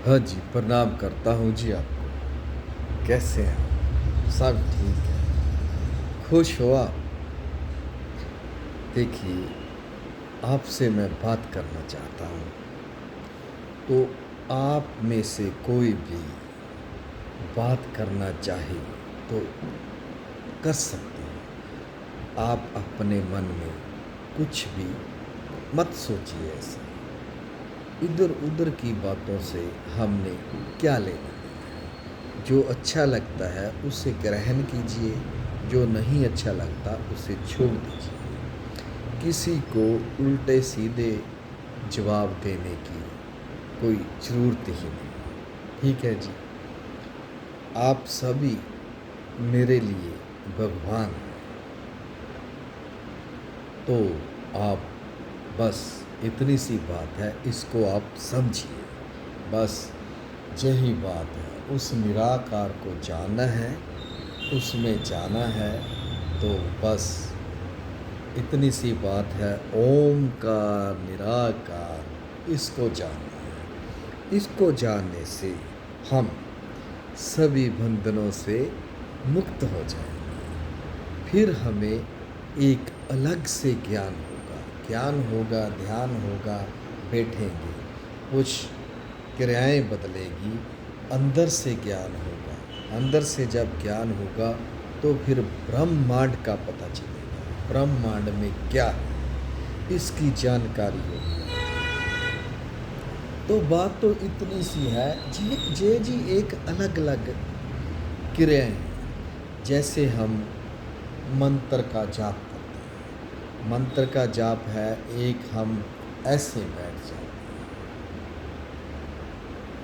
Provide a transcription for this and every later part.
हाँ जी, प्रणाम करता हूँ जी आपको। कैसे हैं आप? सब ठीक है। खुश हो आप? देखिए, आपसे मैं बात करना चाहता हूँ। तो आप में से कोई भी बात करना चाहे तो कर सकते हैं। आप अपने मन में कुछ भी मत सोचिए ऐसे। इधर-उधर की बातों से हमने क्या लेना देना है। जो अच्छा लगता है उसे ग्रहण कीजिए, जो नहीं अच्छा लगता उसे छोड़ दीजिए। किसी को उल्टे-सीधे जवाब देने की कोई ज़रूरत ही नहीं। ठीक है जी? आप सभी मेरे लिए भगवान हैं। तो आप बस इतनी सी बात है, इसको आप समझिए। बस यही बात है, उस निराकार को जानना है, उसमें जाना है। तो बस इतनी सी बात है, ओमकार निराकार, इसको जानना है। इसको जानने से हम सभी बंधनों से मुक्त हो जाएंगे। फिर हमें एक अलग से ज्ञान होगा, ध्यान होगा, बैठेंगे, कुछ क्रियाएं बदलेगी, अंदर से ज्ञान होगा। अंदर से जब ज्ञान होगा तो फिर ब्रह्मांड का पता चलेगा, ब्रह्मांड में क्या है, इसकी जानकारी होगी। तो बात तो इतनी सी है जी एक अलग अलग क्रियाएं हैं। जैसे हम मंत्र का जाप करते हैं। मंत्र का जाप है, एक हम ऐसे बैठ जाते हैं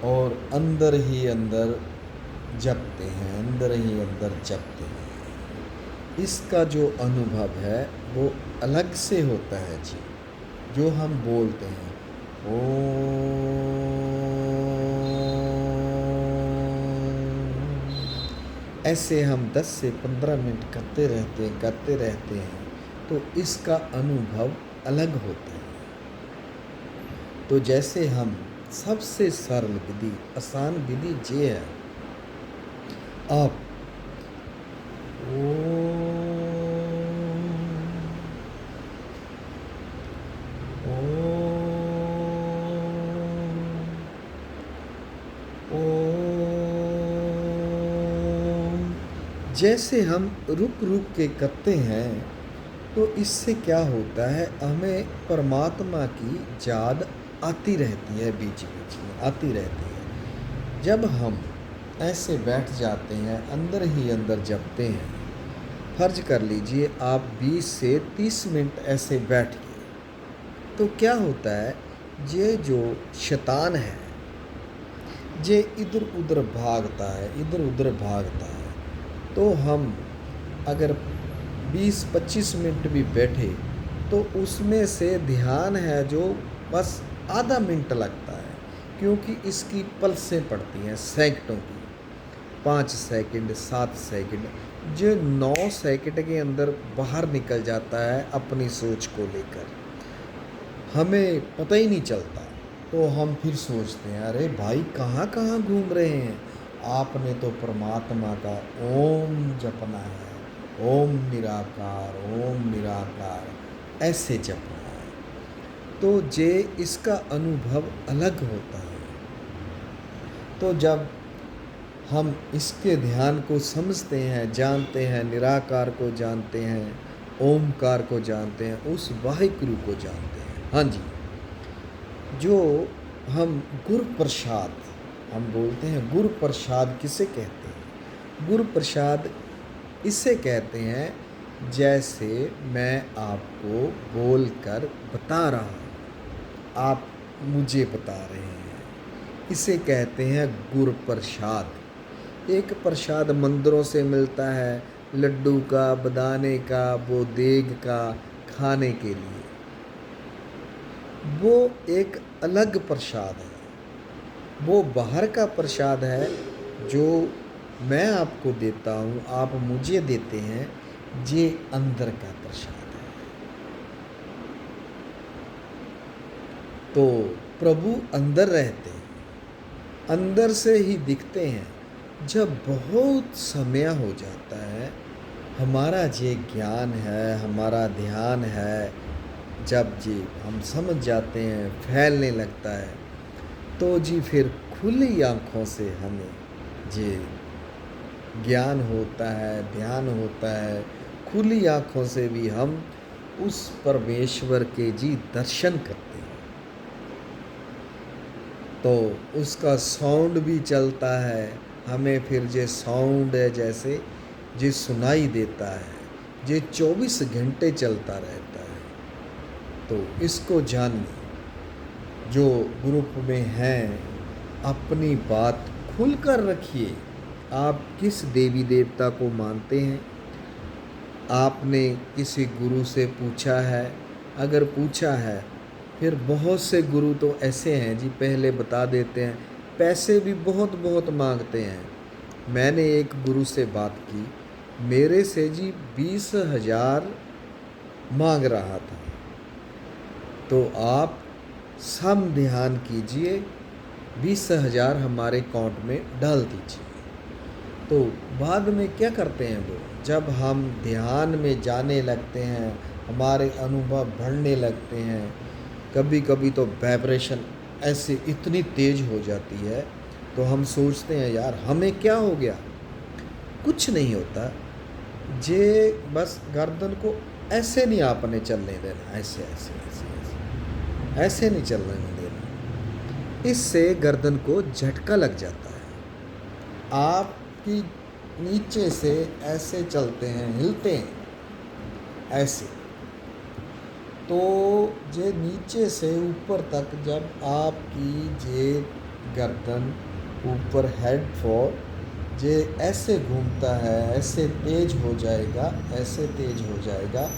और अंदर ही अंदर जपते हैं, अंदर ही अंदर जपते हैं। इसका जो अनुभव है वो अलग से होता है जी। जो हम बोलते हैं ओम, ऐसे हम 10 से 15 मिनट करते रहते हैं, तो इसका अनुभव अलग होता है। तो जैसे हम सबसे सरल विधि, आसान विधि ये है, आप ओम जैसे हम रुक रुक के करते हैं, तो इससे क्या होता है, हमें परमात्मा की याद आती रहती है, बीच बीच में आती रहती है। जब हम ऐसे बैठ जाते हैं, अंदर ही अंदर जपते हैं, फर्ज कर लीजिए आप 20 से 30 मिनट ऐसे बैठ गए, तो क्या होता है, ये जो शैतान है, ये इधर उधर भागता है, इधर उधर भागता है। तो हम अगर 20-25 मिनट भी बैठे, तो उसमें से ध्यान है जो बस आधा मिनट लगता है, क्योंकि इसकी पल्सें पड़ती हैं सैकड़ों की, 5 सेकंड, 7 सेकंड, जो 9 सेकंड के अंदर बाहर निकल जाता है अपनी सोच को लेकर, हमें पता ही नहीं चलता। तो हम फिर सोचते हैं, अरे भाई कहाँ कहाँ घूम रहे हैं। आपने तो परमात्मा का ओम जपना है, ओम निराकार, ओम निराकार, ऐसे जपना है। तो जे इसका अनुभव अलग होता है। तो जब हम इसके ध्यान को समझते हैं, जानते हैं, निराकार को जानते हैं, ओमकार को जानते हैं, उस वाहिगुरु को जानते हैं, हाँ जी, जो हम गुरु प्रसाद, हम बोलते हैं गुरु प्रसाद किसे कहते हैं? गुरु प्रसाद इसे कहते हैं, जैसे मैं आपको बोलकर बता रहा हूँ, आप मुझे बता रहे हैं, इसे कहते हैं गुरु प्रसाद। एक प्रसाद मंदिरों से मिलता है, लड्डू का, बदाने का, वो देग का, खाने के लिए, वो एक अलग प्रसाद है। वो बाहर का प्रसाद है जो मैं आपको देता हूँ, आप मुझे देते हैं, ये अंदर का प्रसाद है। तो प्रभु अंदर रहते हैं, अंदर से ही दिखते हैं। जब बहुत समय हो जाता है, हमारा जे ज्ञान है, हमारा ध्यान है, जब जी हम समझ जाते हैं, फैलने लगता है, तो जी फिर खुली आँखों से हमें जे ज्ञान होता है, ध्यान होता है, खुली आँखों से भी हम उस परमेश्वर के जी दर्शन करते हैं। तो उसका साउंड भी चलता है, हमें फिर जे साउंड है जैसे जे सुनाई देता है, जे 24 घंटे चलता रहता है। तो इसको जानिए, जो ग्रुप में हैं, अपनी बात खुलकर रखिए। आप किस देवी देवता को मानते हैं? आपने किसी गुरु से पूछा है? अगर पूछा है, फिर बहुत से गुरु तो ऐसे हैं जी, पहले बता देते हैं, पैसे भी बहुत बहुत मांगते हैं। मैंने एक गुरु से बात की, मेरे से जी 20,000 मांग रहा था। तो आप सम ध्यान कीजिए, 20,000 हमारे अकाउंट में डाल दीजिए। तो बाद में क्या करते हैं वो, जब हम ध्यान में जाने लगते हैं, हमारे अनुभव बढ़ने लगते हैं, कभी कभी तो वाइब्रेशन ऐसे इतनी तेज हो जाती है, तो हम सोचते हैं यार हमें क्या हो गया। कुछ नहीं होता, जे बस गर्दन को ऐसे नहीं आपने चलने देना, ऐसे ऐसे ऐसे ऐसे ऐसे नहीं चलने देना। इससे गर्दन को झटका लग जाता है। आपकी नीचे से ऐसे चलते हैं, हिलते हैं ऐसे, तो जे नीचे से ऊपर तक जब आपकी जे गर्दन ऊपर हेड फॉर जे ऐसे घूमता है, ऐसे तेज हो जाएगा, ऐसे तेज हो जाएगा,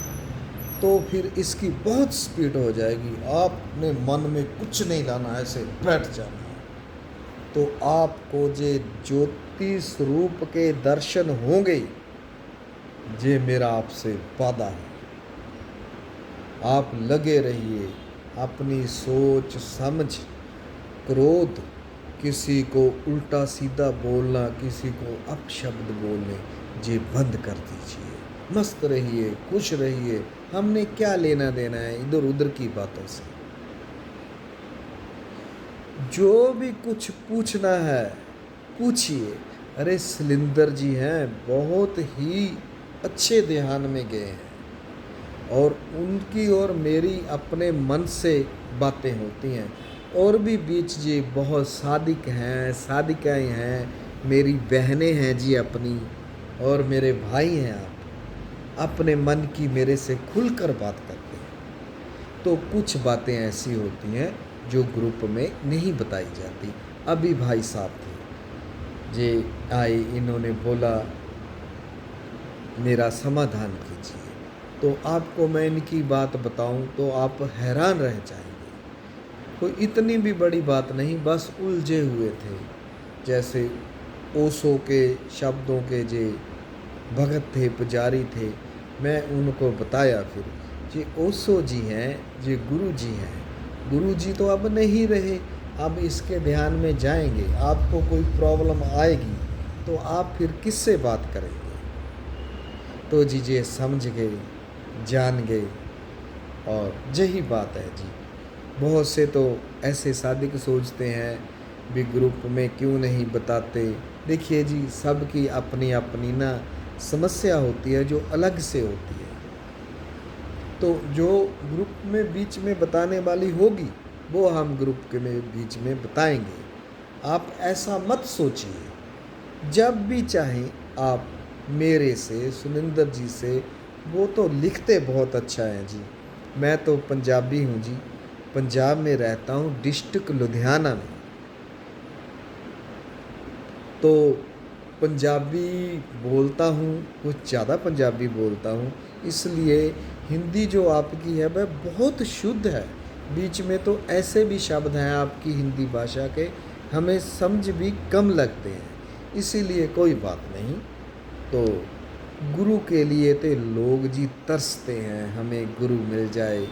तो फिर इसकी बहुत स्पीड हो जाएगी। आपने मन में कुछ नहीं लाना, ऐसे बैठ जाना है। तो आपको जे ज्योति स्वरूप के दर्शन होंगे, जे मेरा आपसे वादा है। आप लगे रहिए, अपनी सोच समझ, क्रोध, किसी को उल्टा सीधा बोलना, किसी को अपशब्द बोलने, जे बंद कर दीजिए। मस्त रहिए, खुश रहिए। हमने क्या लेना देना है इधर उधर की बातों से। जो भी कुछ पूछना है पूछिए। अरे सिलिंदर जी हैं, बहुत ही अच्छे ध्यान में गए हैं, और उनकी और मेरी अपने मन से बातें होती हैं। और भी बीच जी बहुत सादिक हैं, सादिकाएँ हैं, मेरी बहनें हैं जी अपनी, और मेरे भाई हैं। आप अपने मन की मेरे से खुलकर बात करते हैं। तो कुछ बातें ऐसी होती हैं जो ग्रुप में नहीं बताई जाती। अभी भाई साहब थे, जे आए, इन्होंने बोला मेरा समाधान कीजिए। तो आपको मैं इनकी बात बताऊं तो आप हैरान रह जाएंगे। कोई इतनी भी बड़ी बात नहीं, बस उलझे हुए थे। जैसे ओशो के शब्दों के जे भगत थे, पुजारी थे, मैं उनको बताया फिर, जे ओशो जी हैं, जे गुरु जी हैं। गुरु जी तो अब नहीं रहे, अब इसके ध्यान में जाएंगे, आपको कोई प्रॉब्लम आएगी तो आप फिर किससे बात करेंगे। तो जी जे समझ गए, जान गए, और यही बात है जी। बहुत से तो ऐसे सादिक सोचते हैं भी ग्रुप में क्यों नहीं बताते। देखिए जी, सबकी अपनी अपनी ना समस्या होती है जो अलग से होती है। तो जो ग्रुप में बीच में बताने वाली होगी, वो हम ग्रुप के में बीच में बताएंगे। आप ऐसा मत सोचिए। जब भी चाहें आप मेरे से, सुनिंदर जी से, वो तो लिखते बहुत अच्छा है जी। मैं तो पंजाबी हूँ जी, पंजाब में रहता हूँ, डिस्ट्रिक्ट लुधियाना में। तो पंजाबी बोलता हूँ, कुछ ज़्यादा पंजाबी बोलता हूँ, इसलिए हिंदी जो आपकी है वह बहुत शुद्ध है। बीच में तो ऐसे भी शब्द हैं आपकी हिंदी भाषा के, हमें समझ भी कम लगते हैं, इसीलिए कोई बात नहीं। तो गुरु के लिए तो लोग जी तरसते हैं, हमें गुरु मिल जाए।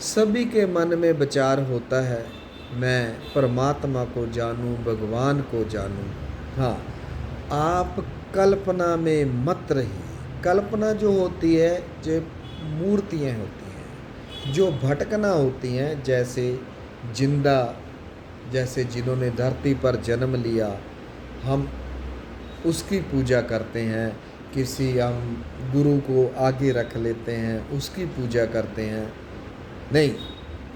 सभी के मन में विचार होता है, मैं परमात्मा को जानूं, भगवान को जानूं। हाँ, आप कल्पना में मत रहिए। कल्पना जो होती है, जो मूर्तियाँ होती हैं, जो भटकना होती हैं, जैसे जिंदा, जैसे जिन्होंने धरती पर जन्म लिया, हम उसकी पूजा करते हैं। किसी हम गुरु को आगे रख लेते हैं, उसकी पूजा करते हैं। नहीं,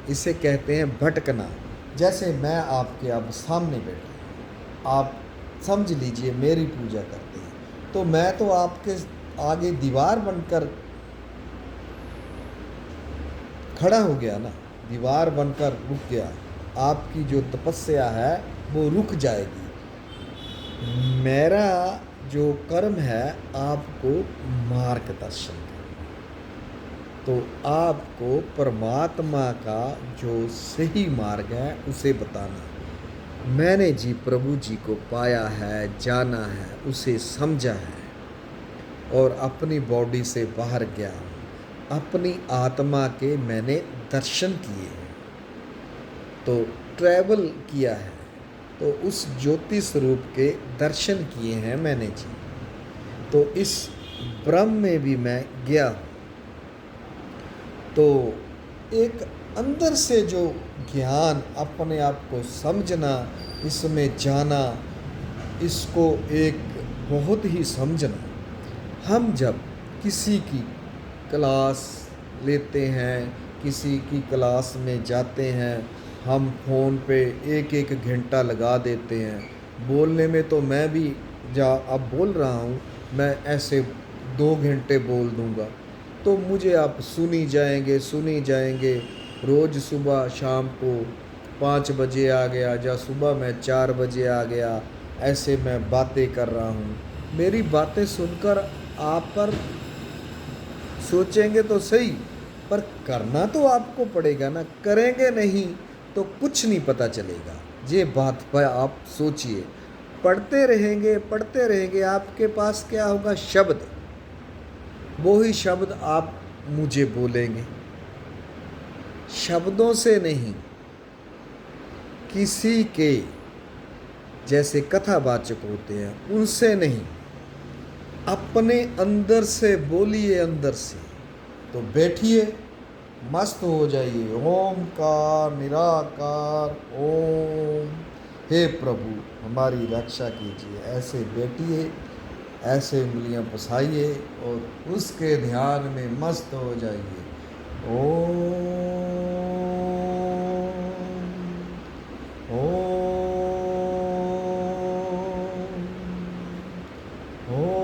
इसे कहते हैं भटकना। जैसे मैं आपके अब सामने बैठा हूँ, आप समझ लीजिए मेरी पूजा करते हैं, तो मैं तो आपके आगे दीवार बनकर खड़ा हो गया ना, दीवार बनकर रुक गया। आपकी जो तपस्या है वो रुक जाएगी। मेरा जो कर्म है आपको मार्गदर्शन करना, तो आपको परमात्मा का जो सही मार्ग है उसे बताना। मैंने जी प्रभु जी को पाया है, जाना है, उसे समझा है और अपनी बॉडी से बाहर गया हूँ। अपनी आत्मा के मैंने दर्शन किए हैं, तो ट्रैवल किया है, तो उस ज्योति स्वरूप के दर्शन किए हैं मैंने जी। तो इस ब्रह्म में भी मैं गया हूँ। तो एक अंदर से जो ज्ञान, अपने आप को समझना, इसमें जाना, इसको एक बहुत ही समझना। हम जब किसी की क्लास लेते हैं, किसी की क्लास में जाते हैं, हम फ़ोन पे एक एक घंटा लगा देते हैं। बोलने में तो मैं भी अब बोल रहा हूँ, मैं ऐसे 2 घंटे बोल दूँगा, तो मुझे आप सुनी जाएंगे। रोज़ सुबह शाम को 5 बजे आ गया, या सुबह मैं 4 बजे आ गया, ऐसे मैं बातें कर रहा हूँ। मेरी बातें सुनकर आप पर सोचेंगे तो सही, पर करना तो आपको पड़ेगा ना। करेंगे नहीं तो कुछ नहीं पता चलेगा। ये बात पर आप सोचिए। पढ़ते रहेंगे, आपके पास क्या होगा? शब्द। वो ही शब्द आप मुझे बोलेंगे, शब्दों से नहीं, किसी के जैसे कथावाचक होते हैं उनसे नहीं, अपने अंदर से बोलिए, अंदर से। तो बैठिए, मस्त हो जाइए। ओमकार निराकार ओम। हे प्रभु हमारी रक्षा कीजिए। ऐसे बैठिए, ऐसे उंगलियां पसाइए और उसके ध्यान में मस्त हो जाइए। ओम ओम ओम।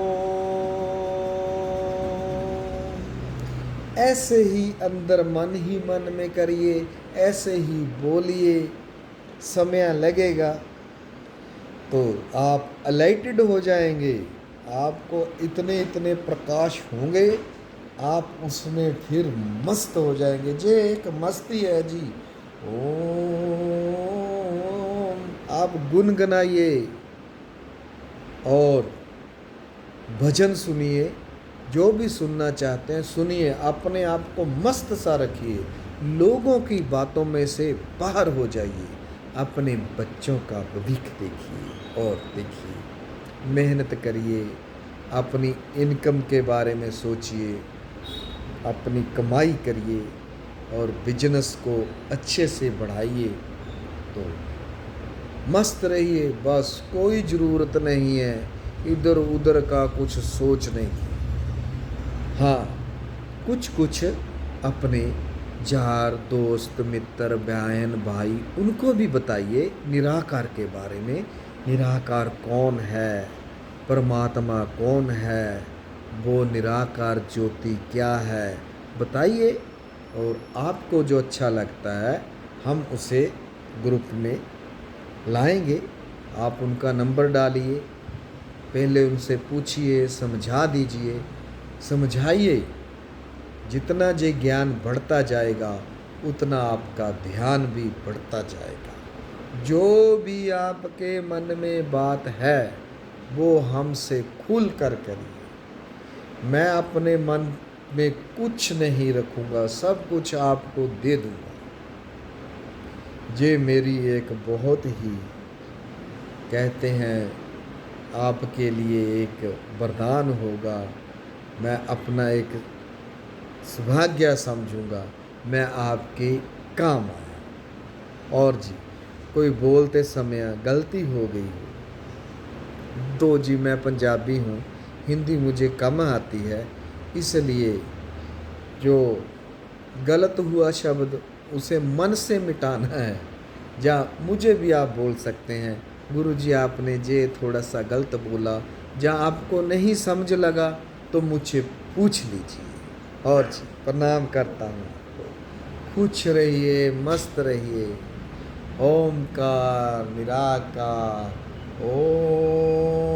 ऐसे ही अंदर मन ही मन में करिए, ऐसे ही बोलिए। समय लगेगा तो आप अलाइटेड हो जाएंगे। आपको इतने इतने प्रकाश होंगे, आप उसमें फिर मस्त हो जाएंगे। जे एक मस्ती है जी। ओम। आप गुनगुनाइए और भजन सुनिए। जो भी सुनना चाहते हैं सुनिए, अपने आप को मस्त सा रखिए। लोगों की बातों में से बाहर हो जाइए। अपने बच्चों का भविष्य देखिए और देखिए, मेहनत करिए, अपनी इनकम के बारे में सोचिए, अपनी कमाई करिए और बिजनेस को अच्छे से बढ़ाइए। तो मस्त रहिए, बस कोई ज़रूरत नहीं है इधर उधर का कुछ सोचने की। हाँ, कुछ कुछ अपने यार दोस्त मित्र बहन भाई उनको भी बताइए निराकार के बारे में। निराकार कौन है, परमात्मा कौन है, वो निराकार ज्योति क्या है, बताइए। और आपको जो अच्छा लगता है हम उसे ग्रुप में लाएंगे। आप उनका नंबर डालिए, पहले उनसे पूछिए, समझा दीजिए, समझाइए। जितना ये ज्ञान बढ़ता जाएगा उतना आपका ध्यान भी बढ़ता जाएगा। जो भी आपके मन में बात है वो हमसे खुल कर करिए। मैं अपने मन में कुछ नहीं रखूँगा, सब कुछ आपको दे दूँगा। ये मेरी एक बहुत ही कहते हैं आपके लिए एक वरदान होगा। मैं अपना एक सौभाग्य समझूंगा, मैं आपके काम आया। और जी कोई बोलते समय गलती हो गई हो तो जी मैं पंजाबी हूँ, हिंदी मुझे कम आती है, इसलिए जो गलत हुआ शब्द उसे मन से मिटाना है। या मुझे भी आप बोल सकते हैं गुरुजी आपने जे थोड़ा सा गलत बोला, या आपको नहीं समझ लगा तो मुझसे पूछ लीजिए। और जी प्रणाम करता हूँ आपको। खुश रहिए, मस्त रहिए। ओमकार निराकार ओम।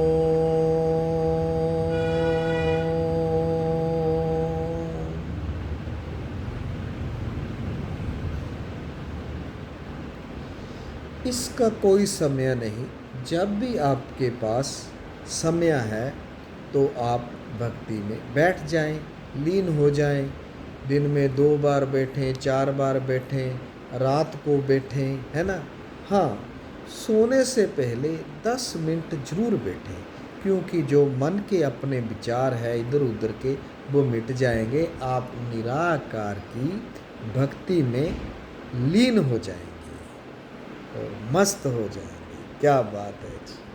इसका कोई समय नहीं, जब भी आपके पास समय है तो आप भक्ति में बैठ जाएं, लीन हो जाएं। दिन में 2 बार बैठें, 4 बार बैठें, रात को बैठें, है ना। हाँ, सोने से पहले 10 मिनट ज़रूर बैठें, क्योंकि जो मन के अपने विचार है इधर उधर के वो मिट जाएंगे। आप निराकार की भक्ति में लीन हो जाएंगे और मस्त हो जाएंगे। क्या बात है जी।